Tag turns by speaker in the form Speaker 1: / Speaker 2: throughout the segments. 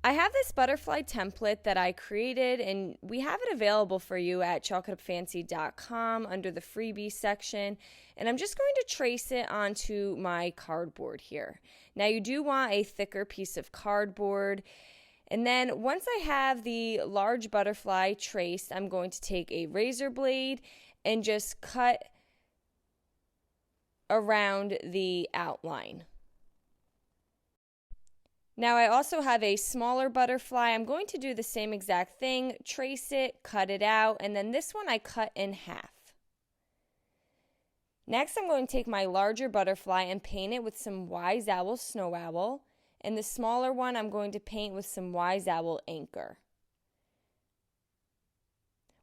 Speaker 1: I have this butterfly template that I created, and we have it available for you at chalkitupfancy.com under the freebie section. And I'm just going to trace it onto my cardboard here. Now you do want a thicker piece of cardboard. And then once I have the large butterfly traced, I'm going to take a razor blade and just cut around the outline. Now I also have a smaller butterfly. I'm going to do the same exact thing, trace it, cut it out, and then this one I cut in half. Next I'm going to take my larger butterfly and paint it with some Wise Owl Snow Owl, and the smaller one I'm going to paint with some Wise Owl Anchor.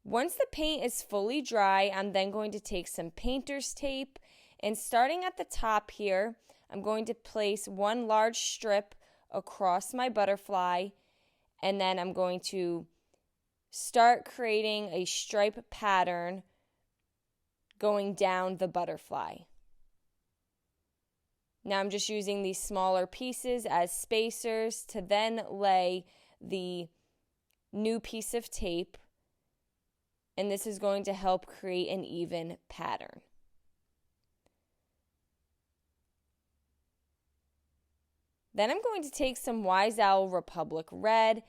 Speaker 1: Once the paint is fully dry, I'm then going to take some painter's tape, and starting at the top here, I'm going to place one large strip across my butterfly, and then I'm going to start creating a stripe pattern going down the butterfly. Now I'm just using these smaller pieces as spacers to then lay the new piece of tape, and this is going to help create an even pattern. Then I'm going to take some Wise Owl Republic Red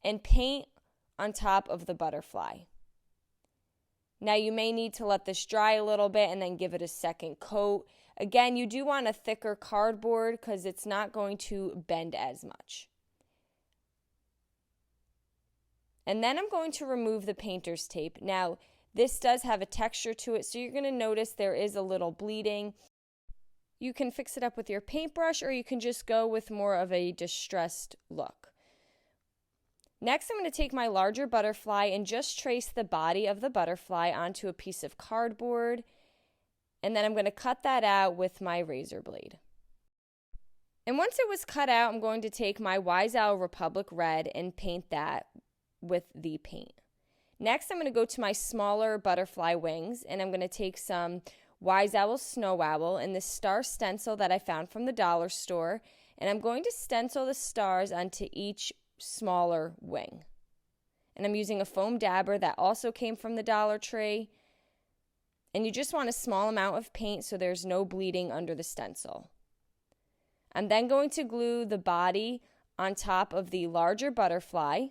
Speaker 1: and paint on top of the butterfly. Now you may need to let this dry a little bit and then give it a second coat. Again, you do want a thicker cardboard because it's not going to bend as much. And then I'm going to remove the painter's tape. Now this does have a texture to it, so you're going to notice there is a little bleeding. You can fix it up with your paintbrush, or you can just go with more of a distressed look. Next, I'm going to take my larger butterfly and just trace the body of the butterfly onto a piece of cardboard, and then I'm going to cut that out with my razor blade. And once it was cut out, I'm going to take my Wise Owl Republic Red and paint that with the paint. Next, I'm going to go to my smaller butterfly wings, and I'm going to take some Wise Owl Snow Owl and this star stencil that I found from the dollar store, and I'm going to stencil the stars onto each smaller wing. And I'm using a foam dabber that also came from the Dollar Tree, and you just want a small amount of paint so there's no bleeding under the stencil. I'm then going to glue the body on top of the larger butterfly.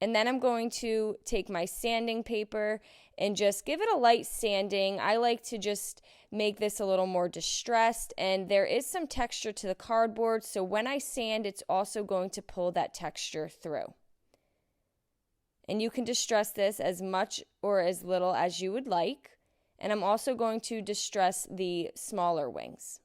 Speaker 1: And then I'm going to take my sanding paper and just give it a light sanding. I like to just make this a little more distressed, and there is some texture to the cardboard, so when I sand, it's also going to pull that texture through. And you can distress this as much or as little as you would like. And I'm also going to distress the smaller wings.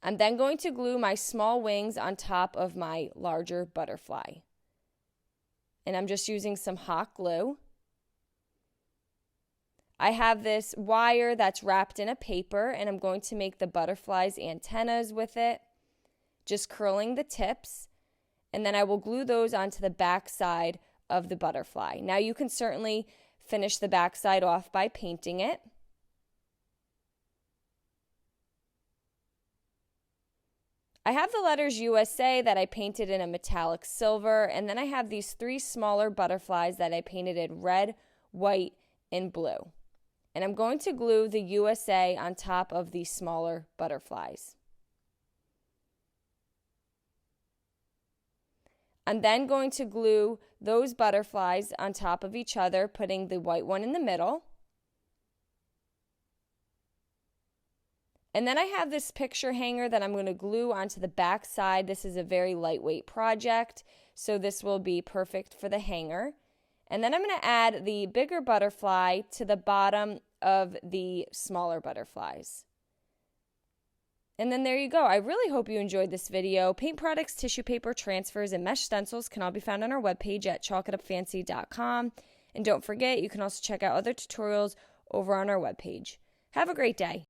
Speaker 1: I'm then going to glue my small wings on top of my larger butterfly. And I'm just using some hot glue. I have this wire that's wrapped in a paper, and I'm going to make the butterfly's antennas with it, just curling the tips, and then I will glue those onto the back side of the butterfly. Now you can certainly finish the back side off by painting it. I have the letters USA that I painted in a metallic silver, and then I have these 3 smaller butterflies that I painted in red, white, and blue. And I'm going to glue the USA on top of these smaller butterflies. I'm then going to glue those butterflies on top of each other, putting the white one in the middle. And then I have this picture hanger that I'm going to glue onto the back side. This is a very lightweight project, so this will be perfect for the hanger. And then I'm going to add the bigger butterfly to the bottom of the smaller butterflies. And then there you go. I really hope you enjoyed this video. Paint products, tissue paper, transfers, and mesh stencils can all be found on our webpage at chalkitupfancy.com. And don't forget, you can also check out other tutorials over on our webpage. Have a great day.